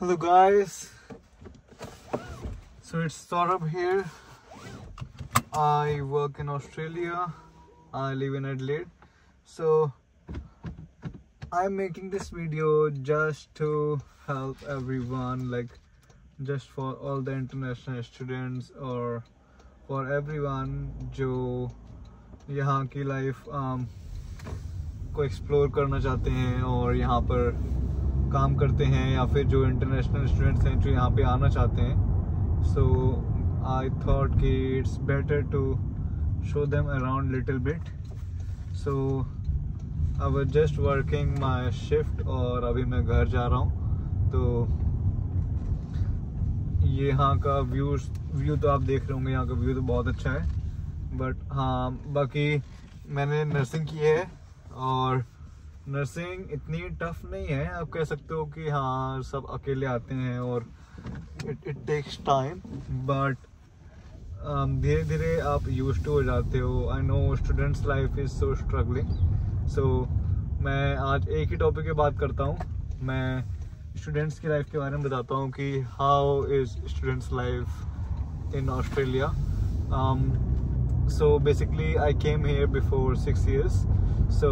Hello guys, so it's Saurabh here. I work in Australia. I live in Adelaide. So I'm making this video just to help everyone, like just for all the international students or for everyone जो यहाँ की life को explore करना चाहते हैं और यहाँ पर काम करते हैं, या फिर जो इंटरनेशनल स्टूडेंट्स हैं जो यहाँ पे आना चाहते हैं. सो आई थॉट कि it's better to show them around little bit. So I was just working my shift और अभी मैं घर जा रहा हूँ. तो ये यहाँ का व्यू तो आप देख रहे होंगे. यहाँ का व्यू तो बहुत अच्छा है, बट हाँ बाकी मैंने नर्सिंग की है और नर्सिंग इतनी टफ नहीं है. आप कह सकते हो कि हाँ सब अकेले आते हैं और इट टेक्स टाइम, बट धीरे धीरे आप यूज्ड टू हो जाते हो. I know students life is so struggling. So मैं आज एक ही टॉपिक पे बात करता हूँ. मैं स्टूडेंट्स की लाइफ के बारे में बताता हूँ कि how is students life in Australia. So basically I came here before 6 years. So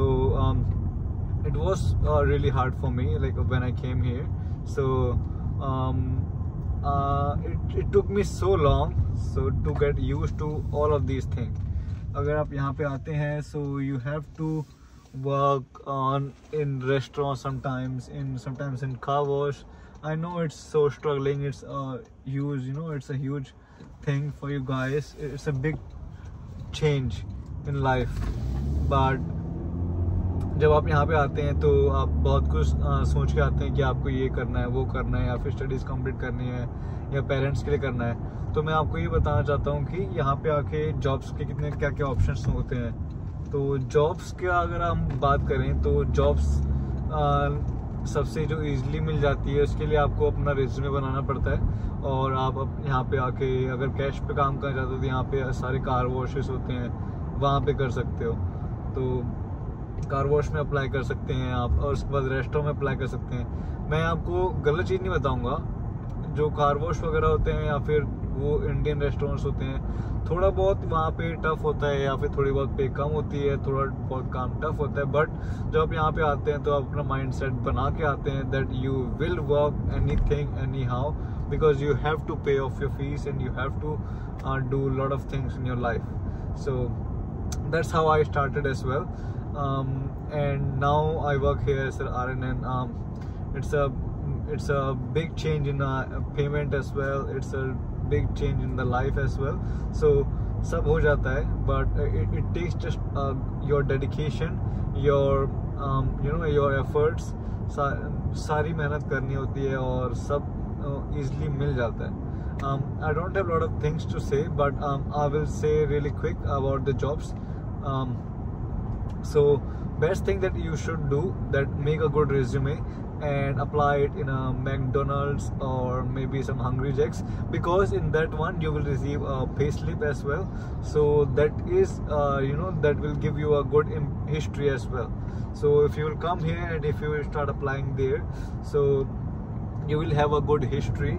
it was really hard for me, like when I came here. So it took me so long to get used to all of these things. अगर आप यहाँ पे आते हैं, so you have to work on in restaurants sometimes in car wash. I know it's so struggling. It's huge, it's a huge thing for you guys. It's a big change in life, but जब आप यहाँ पे आते हैं तो आप बहुत कुछ सोच के आते हैं कि आपको ये करना है, वो करना है, या फिर स्टडीज़ कंप्लीट करनी है, या पेरेंट्स के लिए करना है. तो मैं आपको ये बताना चाहता हूँ कि यहाँ पे आके जॉब्स के कितने क्या क्या ऑप्शंस होते हैं. तो जॉब्स का अगर हम बात करें तो जॉब्स सबसे जो ईजिली मिल जाती है उसके लिए आपको अपना रिज्यूमे बनाना पड़ता है. और आप यहाँ पे आके अगर कैश पे काम करना चाहते हो तो यहाँ पे सारे कार वॉशेस होते हैं, वहाँ पे कर सकते हो. तो कार वॉश में अप्लाई कर सकते हैं आप, और उसके बाद रेस्टोरेंट में अप्लाई कर सकते हैं. मैं आपको गलत चीज़ नहीं बताऊंगा. जो कार वॉश वगैरह होते हैं या फिर वो इंडियन रेस्टोरेंट्स होते हैं, थोड़ा बहुत वहाँ पे टफ होता है, या फिर थोड़ी बहुत पे कम होती है, थोड़ा बहुत काम टफ होता है. बट जब आप यहाँ पे आते हैं तो आप अपना माइंड सेट बना के आते हैं that you will work anything anyhow, because you have to pay off your fees and you have to do lot of things in your life. So that's how I started as well. And now I work here as an RNN. It's a big change in payment as well. It's a big change in the life as well. So सब हो जाता है, but it takes just your dedication, your your efforts. सारी मेहनत करनी होती है और सब easily मिल जाता है. I don't have a lot of things to say, but I will say really quick about the jobs. So best thing that you should do, that make a good resume and apply it in a McDonald's or maybe some Hungry Jacks, because in that one you will receive a pay slip as well. So that is that will give you a good history as well. So if you will come here and if you will start applying there, so you will have a good history.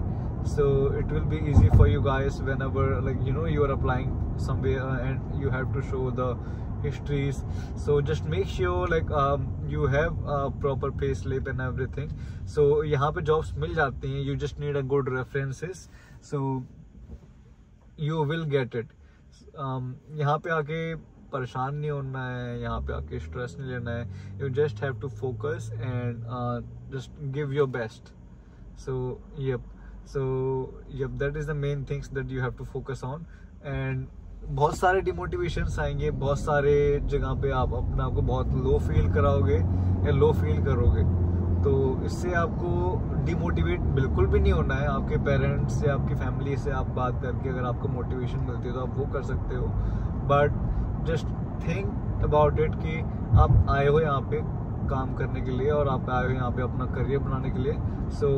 So it will be easy for you guys whenever you are applying somewhere and you have to show the histories. So just make sure you have a proper pay slip and everything. So यहाँ पे jobs मिल जाती हैं. You just need a good references, so you will get it. यहाँ पे आके परेशान नहीं होना है, यहाँ पे आके स्ट्रेस नहीं लेना है. You just have to focus and just give your best. So that is the main things that you have to focus on. And बहुत सारे डिमोटिवेशंस आएंगे, बहुत सारे जगह पे आप अपने आप को बहुत लो फील कराओगे या लो फील करोगे. तो इससे आपको डिमोटिवेट बिल्कुल भी नहीं होना है. आपके पेरेंट्स से, आपकी फैमिली से आप बात करके अगर आपको मोटिवेशन मिलती है तो आप वो कर सकते हो. But just think about it कि आप आए हो यहाँ पे काम करने के लिए और आप आए हो यहाँ पे अपना करियर बनाने के लिए. So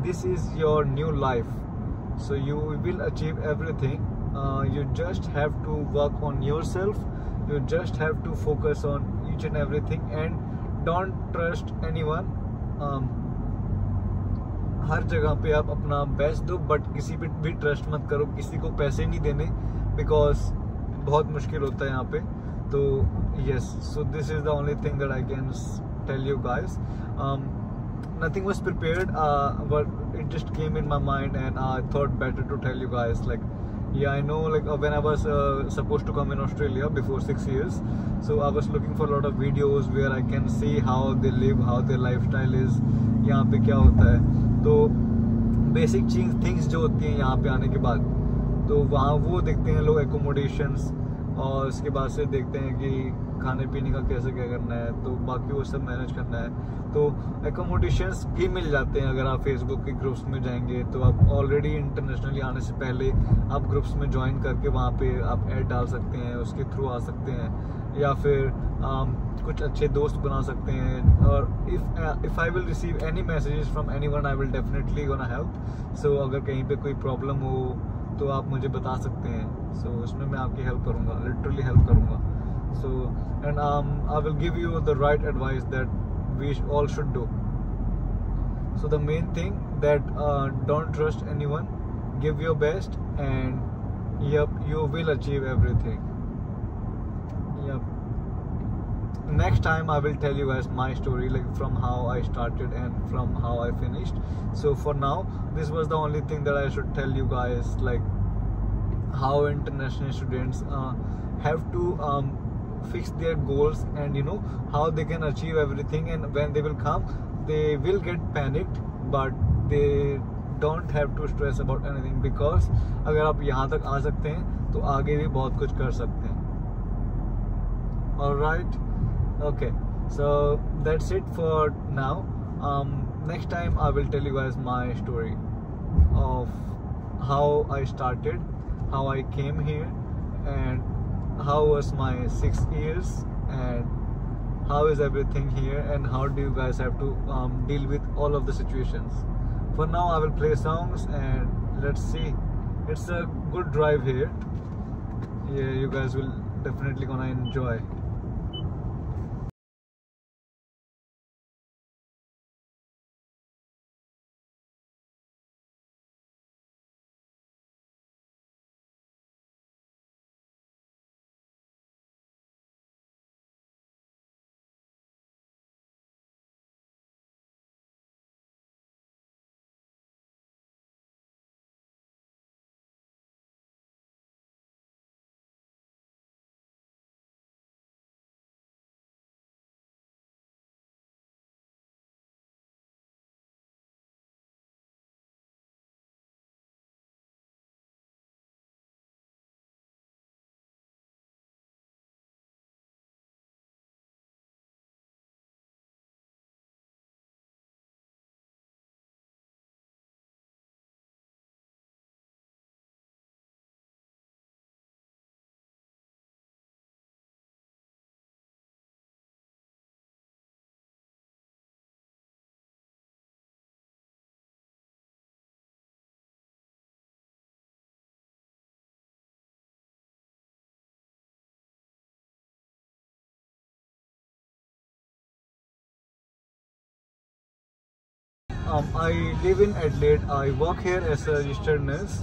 this is your new life. So you will achieve everything. You just have to work on yourself. You just have to focus on each and everything and don't trust anyone. हर जगह पे आप अपना best दो, but किसी पे भी trust मत करो, किसी को पैसे नहीं देने, बिकॉज बहुत मुश्किल होता है यहाँ पे। तो yes, so this is the only thing that I can tell you guys. Nothing was prepared, but it just came in my mind, and I thought better to tell you guys. Like, yeah, I know, like when I was supposed to come in Australia before 6 years, so I was looking for a lot of videos where I can see how they live, how their lifestyle is, यहाँ पे क्या होता है। तो basic things जो होती हैं यहाँ पे आने के बाद, तो वहाँ वो देखते हैं लोग एकोमोडेशंस, और उसके बाद से देखते हैं कि खाने पीने का कैसे क्या करना है, तो बाकी वो सब मैनेज करना है। तो एकोमोडेशंस भी मिल जाते हैं, अगर आप फेसबुक के ग्रुप्स में जाएंगे तो आप ऑलरेडी इंटरनेशनली आने से पहले आप ग्रुप्स में ज्वाइन करके वहाँ पे आप ऐड डाल सकते हैं, उसके थ्रू आ सकते हैं, या फिर कुछ अच्छे दोस्त बना सकते हैं। और if I will receive any messages from anyone, I will definitely gonna help. So अगर कहीं पे कोई प्रॉब्लम हो तो आप मुझे बता सकते हैं। सो उसमें मैं आपकी हेल्प करूँगा, लिटरली हेल्प करूँगा। So, and I will give you the right advice that we all should do. So the main thing that don't trust anyone, give your best, and yep, you will achieve everything. Yep. Next time I will tell you guys my story, like from how I started and from how I finished. So for now, this was the only thing that I should tell you guys, like how international students have to fix their goals, and you know how they can achieve everything, and when they will come they will get panicked, but they don't have to stress about anything, because अगर आप यहाँ तक आ सकते हैं तो आगे भी बहुत कुछ कर सकते हैं। Alright, okay, so that's it for now. Next time I will tell you guys my story of how I started, how I came here, and how was my 6 years, and how is everything here, and how do you guys have to deal with all of the situations. For now I will play songs, and let's see. It's a good drive here. Yeah, you guys will definitely gonna enjoy. I live in Adelaide. I work here as a registered nurse.